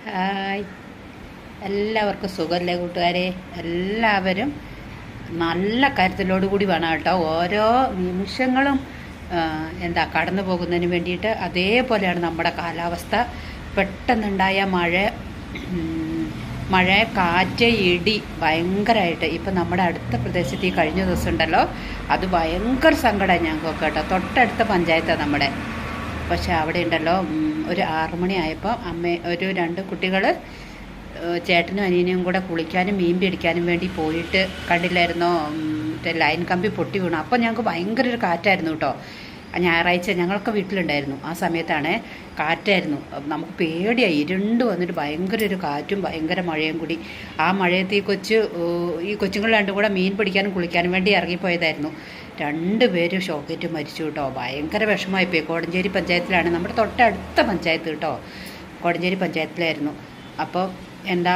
Hi, എല്ലാവർക്കും സുഖമല്ലേ കൂട്ടുകാരെ? എല്ലാവരും നല്ല കരുതലോടു കൂടി വേണം കേട്ടോ ഓരോ നിമിഷങ്ങളും കടന്നു പോകുന്നതിന് വേണ്ടിയിട്ട്. അതേപോലെയാണ് നമ്മുടെ കാലാവസ്ഥ. പെട്ടെന്നുണ്ടായ മഴ, കാറ്റ്, ഇടി ഭയങ്കരമായിട്ട് ഇപ്പം നമ്മുടെ അടുത്ത പ്രദേശത്ത് ഈ കഴിഞ്ഞ ദിവസം ഉണ്ടല്ലോ, അത് ഭയങ്കര സങ്കടമാണ് ഞങ്ങൾക്കൊക്കെ കേട്ടോ. തൊട്ടടുത്ത പഞ്ചായത്താണ് നമ്മുടെ. പക്ഷെ അവിടെ ഉണ്ടല്ലോ, ഒരു 6 മണിയായപ്പോൾ ഒരു 2 കുട്ടികൾ ചേട്ടനും അനിയനും കൂടെ കുളിക്കാനും മീൻ പിടിക്കാനും വേണ്ടി പോയിട്ട് കണ്ടില്ലായിരുന്നോ, ലൈൻ കമ്പി പൊട്ടി വീണു. അപ്പോൾ ഞങ്ങൾക്ക് ഭയങ്കര ഒരു കാറ്റായിരുന്നു കേട്ടോ. ഞായറാഴ്ച ഞങ്ങളൊക്കെ വീട്ടിലുണ്ടായിരുന്നു. ആ സമയത്താണ് കാറ്റായിരുന്നു. നമുക്ക് പേടിയായി, ഇരുണ്ട് വന്നിട്ട് ഭയങ്കര ഒരു കാറ്റും ഭയങ്കര മഴയും കൂടി. ആ മഴയത്ത് ഈ കൊച്ചുങ്ങൾ രണ്ടും കൂടെ മീൻ പിടിക്കാനും കുളിക്കാനും വേണ്ടി ഇറങ്ങിപ്പോയതായിരുന്നു. 2 പേരും ഷോക്കേറ്റ് മരിച്ചു കേട്ടോ. ഭയങ്കര വിഷമമായിപ്പോയി. കോടഞ്ചേരി പഞ്ചായത്തിലാണ്, നമ്മുടെ തൊട്ടടുത്ത പഞ്ചായത്ത് കേട്ടോ. കോടഞ്ചേരി പഞ്ചായത്തിലായിരുന്നു. അപ്പോൾ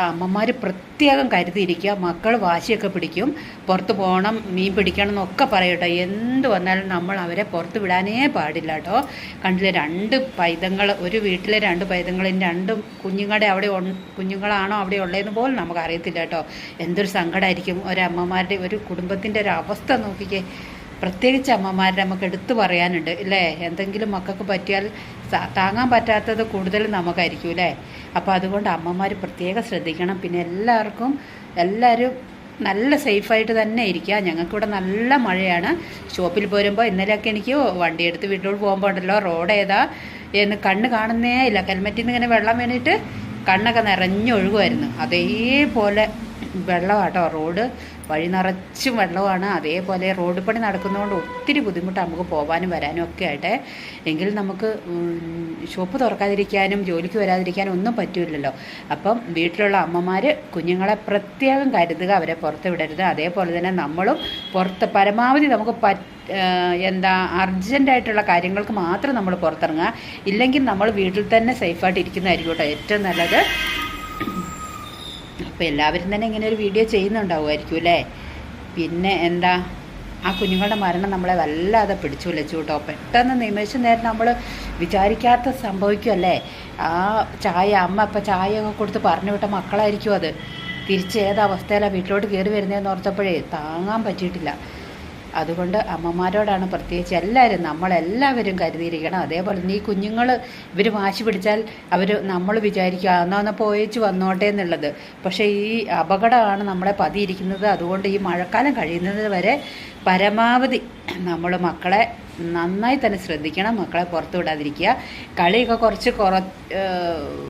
അമ്മമാർ പ്രത്യേകം കരുതിയിരിക്കുക. മക്കൾ വാശിയൊക്കെ പിടിക്കും, പുറത്ത് പോകണം, മീൻ പിടിക്കണം എന്നൊക്കെ പറയും കേട്ടോ. എന്ത് വന്നാലും നമ്മൾ അവരെ പുറത്ത് വിടാനേ പാടില്ല കേട്ടോ. കണ്ടില്ലേ, 2 പൈതങ്ങൾ, ഒരു വീട്ടിലെ 2 പൈതങ്ങളും 2 കുഞ്ഞുങ്ങളാണോ അവിടെ ഉള്ളതെന്ന് പോലും നമുക്ക് അറിയത്തില്ല കേട്ടോ. എന്തൊരു സങ്കടമായിരിക്കും ഒരമ്മമാരുടെ, ഒരു കുടുംബത്തിൻ്റെ ഒരു അവസ്ഥ നോക്കിക്കേ. പ്രത്യേകിച്ച് അമ്മമാരുടെ നമുക്ക് എടുത്തു പറയാനുണ്ട് അല്ലേ. എന്തെങ്കിലും മക്കൾക്ക് പറ്റിയാൽ താങ്ങാൻ പറ്റാത്തത് കൂടുതലും നമുക്കായിരിക്കും അല്ലേ. അപ്പോൾ അതുകൊണ്ട് അമ്മമാർ പ്രത്യേകം ശ്രദ്ധിക്കണം. പിന്നെ എല്ലാവരും നല്ല സേഫായിട്ട് തന്നെ ഇരിക്കുക. ഞങ്ങൾക്കിവിടെ നല്ല മഴയാണ്. ഷോപ്പിൽ പോരുമ്പോൾ ഇന്നലെയൊക്കെ എനിക്ക് വണ്ടിയെടുത്ത് വീട്ടിലോട്ട് പോകുമ്പോൾ ഉണ്ടല്ലോ, റോഡ് ഏതാ എന്ന് കണ്ണ് കാണുന്നേ ഇല്ല. ഹെൽമെറ്റിൽ നിന്ന് ഇങ്ങനെ വെള്ളം വീണിട്ട് കണ്ണൊക്കെ നിറഞ്ഞൊഴുകുമായിരുന്നു. അതേപോലെ വെള്ളമാട്ടോ, റോഡ് വഴി നിറച്ചും വെള്ളമാണ്. അതേപോലെ റോഡ് പണി നടക്കുന്നതുകൊണ്ട് ഒത്തിരി ബുദ്ധിമുട്ടാണ് നമുക്ക് പോകാനും വരാനും ഒക്കെ ആയിട്ട്. എങ്കിലും നമുക്ക് ഷോപ്പ് തുറക്കാതിരിക്കാനും ജോലിക്ക് വരാതിരിക്കാനും ഒന്നും പറ്റില്ലല്ലോ. അപ്പം വീട്ടിലുള്ള അമ്മമാർ കുഞ്ഞുങ്ങളെ പ്രത്യേകം കരുതുക, അവരെ പുറത്ത് വിടരുത്. അതേപോലെ തന്നെ നമ്മളും പുറത്ത് പരമാവധി നമുക്ക് അർജൻറ്റായിട്ടുള്ള കാര്യങ്ങൾക്ക് മാത്രം നമ്മൾ പുറത്തിറങ്ങുക. ഇല്ലെങ്കിൽ നമ്മൾ വീട്ടിൽ തന്നെ സേഫായിട്ട് ഇരിക്കുന്നതായിരിക്കും കേട്ടോ ഏറ്റവും നല്ലത്. അപ്പോൾ എല്ലാവരും തന്നെ ഇങ്ങനെ ഒരു വീഡിയോ ചെയ്യുന്നുണ്ടാവുമായിരിക്കും അല്ലേ. പിന്നെ ആ കുഞ്ഞുങ്ങളുടെ മരണം നമ്മളെ വല്ലാതെ പിടിച്ചു വിളിച്ചു കേട്ടോ. പെട്ടെന്ന് നിമിഷ നേരം നമ്മൾ വിചാരിക്കാത്ത സംഭവിക്കുമല്ലേ. ആ അമ്മ ഇപ്പം ചായയൊക്കെ കൊടുത്ത് പറഞ്ഞു വിട്ട മക്കളായിരിക്കും അത്. തിരിച്ച് ഏതവസ്ഥയിലാണ് വീട്ടിലോട്ട് കയറി വരുന്നതെന്ന് ഓർത്തപ്പോഴേ താങ്ങാൻ പറ്റിയിട്ടില്ല. അതുകൊണ്ട് അമ്മമാരോടാണ് പ്രത്യേകിച്ച് നമ്മളെല്ലാവരും കരുതിയിരിക്കണം. അതേപോലെ തന്നെ ഈ കുഞ്ഞുങ്ങൾ ഇവർ വാശി പിടിച്ചാൽ നമ്മൾ വിചാരിക്കുക എന്നാ പോയേച്ച് വന്നോട്ടെ എന്നുള്ളത്. പക്ഷേ ഈ അപകടമാണ് നമ്മളെ പതിയിരിക്കുന്നത്. അതുകൊണ്ട് ഈ മഴക്കാലം കഴിയുന്നത് വരെ പരമാവധി നമ്മൾ മക്കളെ നന്നായി തന്നെ ശ്രദ്ധിക്കണം. മക്കളെ പുറത്തു വിടാതിരിക്കുക. കളിയൊക്കെ കുറച്ച്